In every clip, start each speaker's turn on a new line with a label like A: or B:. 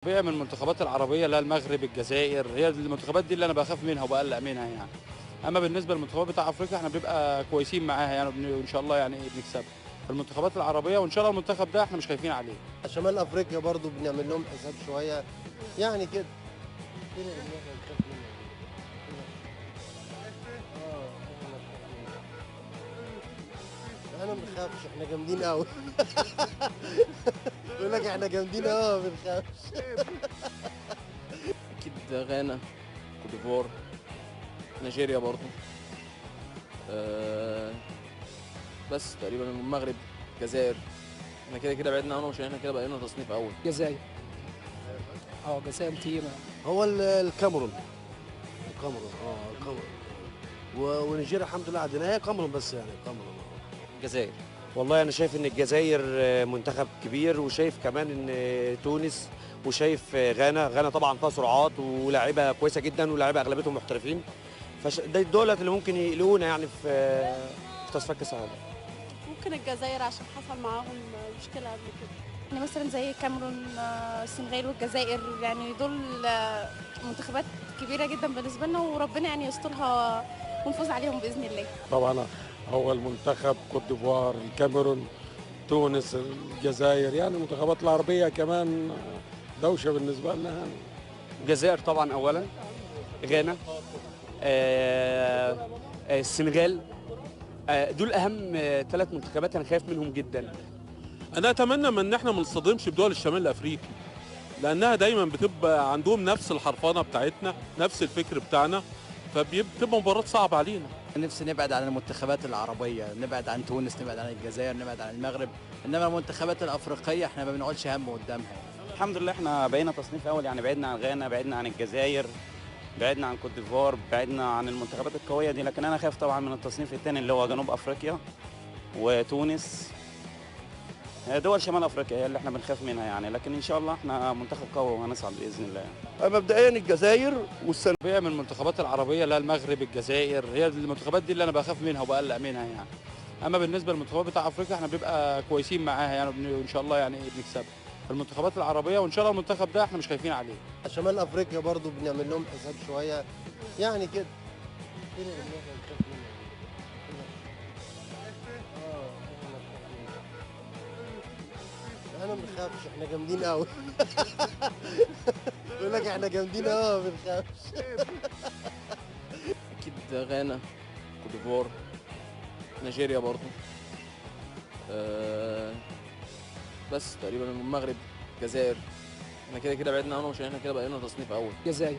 A: طبيعي من المنتخبات العربية اللي هي المغرب، الجزائر، هي المنتخبات دي اللي أنا بخاف منها وبقلق منها يعني. أما بالنسبة للمنتخبات بتاع أفريقيا احنا بنبقى كويسين معاها يعني وإن شاء الله يعني بنكسبها. في المنتخبات العربية وإن شاء الله المنتخب ده احنا مش خايفين عليه.
B: شمال افريقيا برضو بنعمل لهم حساب شويه، يعني كده اللي احنا بنخاف منه. انا ما بنخافش، احنا جامدين قوي. بيقول لك احنا جامدين قوي ما بنخافش.
C: اكيد غانا، كوت ديفوار، نيجيريا برضو. أه بس تقريبا المغرب، الجزائر. احنا كده كده بعدنا عنهم عشان احنا كده بقينا تصنيف اول.
D: الجزائر. الجزائر تقيلة.
B: هو الكاميرون. الكاميرون. ونيجيريا الحمد لله عدينا، هي كاميرون بس، يعني كاميرون.
C: الجزائر.
E: والله أنا شايف إن الجزائر منتخب كبير، وشايف كمان إن تونس، وشايف غانا طبعا فيها سرعات ولاعيبة كويسة جدا، ولاعيبة أغلبيتهم محترفين. ده الدولة اللي ممكن يقلقونا يعني في تصفيات كأس العالم.
F: ممكن الجزائر عشان حصل معاهم مشكلة قبل كده، يعني مثلا زي الكاميرون، السنغال والجزائر، يعني دول منتخبات كبيرة جدا بالنسبة لنا، وربنا يعني يسترها ونفوز عليهم بإذن الله.
G: طبعا هو المنتخب كوت ديفوار، الكاميرون، تونس، الجزائر، يعني المنتخبات العربية كمان دوشة بالنسبة لنا يعني.
A: الجزائر طبعا أولا، غانا، السنغال، دول أهم 3 منتخبات أنا خايف منهم جدا.
H: انا اتمنى ان احنا ما نصطدمش بدول الشمال الافريقي، لانها دايما بتبقى عندهم نفس الحرفنه بتاعتنا، نفس الفكر بتاعنا، فبتبقى مباراه صعبه علينا.
D: نفسي نبعد عن المنتخبات العربية، نبعد عن تونس، نبعد عن الجزائر، نبعد عن المغرب، انما المنتخبات الافريقية احنا ما بنقولش هم قدامها يعني.
I: الحمد لله احنا بقينا تصنيف اول، يعني بعدنا عن غانا، بعدنا عن الجزائر، بعدنا عن كوت ديفوار، بعدنا عن المنتخبات القويه دي. لكن انا خايف طبعا من التصنيف الثاني اللي هو جنوب افريقيا وتونس. دول شمال افريقيا هي اللي احنا بنخاف منها يعني، لكن ان شاء الله احنا منتخب قوي وهنصعد باذن الله.
A: مبدئيا الجزائر طبيعي من المنتخبات العربية اللي هي المغرب، الجزائر، هي المنتخبات دي اللي أنا بخاف منها وبقلق منها يعني. أما بالنسبة للمنتخبات بتاع أفريقيا احنا بنبقى كويسين معاها يعني وإن شاء الله يعني بنكسبها. في المنتخبات العربية وإن شاء الله المنتخب ده احنا مش خايفين عليه.
B: شمال افريقيا برضو بنعمل لهم حساب شويه، يعني كده اللي احنا بنخاف منه. انا ما بنخافش، احنا جامدين قوي. بيقول لك احنا جامدين قوي ما بنخافش.
C: اكيد غانا، كوت ديفوار، نيجيريا برضو. بس تقريبا المغرب، الجزائر. احنا كده كده بعدنا عنهم عشان احنا كده بقينا تصنيف اول.
D: الجزائر.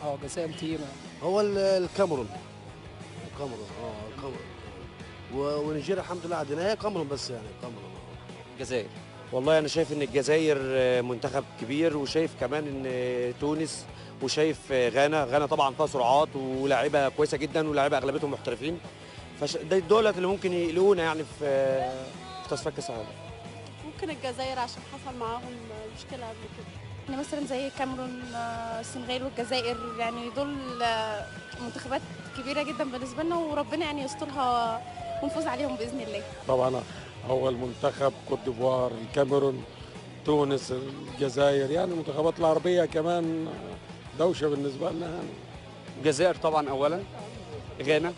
D: الجزائر تقيلة.
B: هو الكاميرون. الكاميرون. ونيجيريا الحمد لله عدينا، هي كاميرون بس، يعني كاميرون.
C: الجزائر.
E: والله أنا شايف إن الجزائر منتخب كبير، وشايف كمان إن تونس، وشايف غانا طبعا فيها سرعات ولاعيبة كويسة جدا، ولاعيبة أغلبيتهم محترفين. ده الدولة اللي ممكن يقلقونا يعني في تصفيات كأس العالم.
F: ممكن الجزائر عشان حصل معاهم مشكلة قبل كده، يعني مثلا زي الكاميرون، السنغال والجزائر، يعني دول منتخبات كبيرة جدا بالنسبة لنا، وربنا يعني يسترها ونفوز عليهم بإذن الله.
G: طبعا هو المنتخب كوت ديفوار، الكاميرون، تونس، الجزائر، يعني المنتخبات العربية كمان دوشة بالنسبة لنا يعني.
A: الجزائر طبعا أولا، غانا،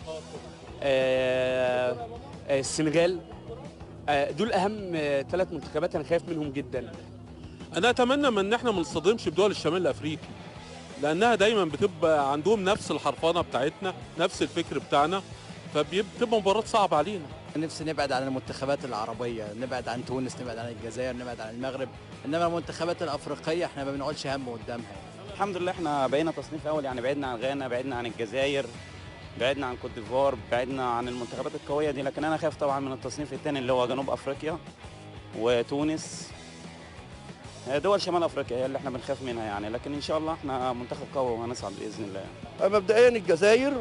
A: السنغال، دول أهم 3 منتخبات أنا خايف منهم جدا.
H: انا اتمنى ان احنا ما نصطدمش بدول الشمال الافريقي، لانها دايما بتبقى عندهم نفس الحرفنه بتاعتنا، نفس الفكر بتاعنا، فبتبقى مباراه صعبه علينا.
D: نفسي نبعد عن المنتخبات العربية، نبعد عن تونس، نبعد عن الجزائر، نبعد عن المغرب، انما المنتخبات الافريقية احنا ما بنقولش هم قدامها يعني.
I: الحمد لله احنا بقينا تصنيف اول، يعني بعدنا عن غانا، بعدنا عن الجزائر، بعدنا عن كوت ديفوار، بعدنا عن المنتخبات القويه دي. لكن انا خايف طبعا من التصنيف الثاني اللي هو جنوب افريقيا وتونس. دول شمال افريقيا هي اللي احنا بنخاف منها يعني، لكن ان شاء الله احنا منتخب قوي وهنصعد باذن الله.
A: مبدئيا الجزائر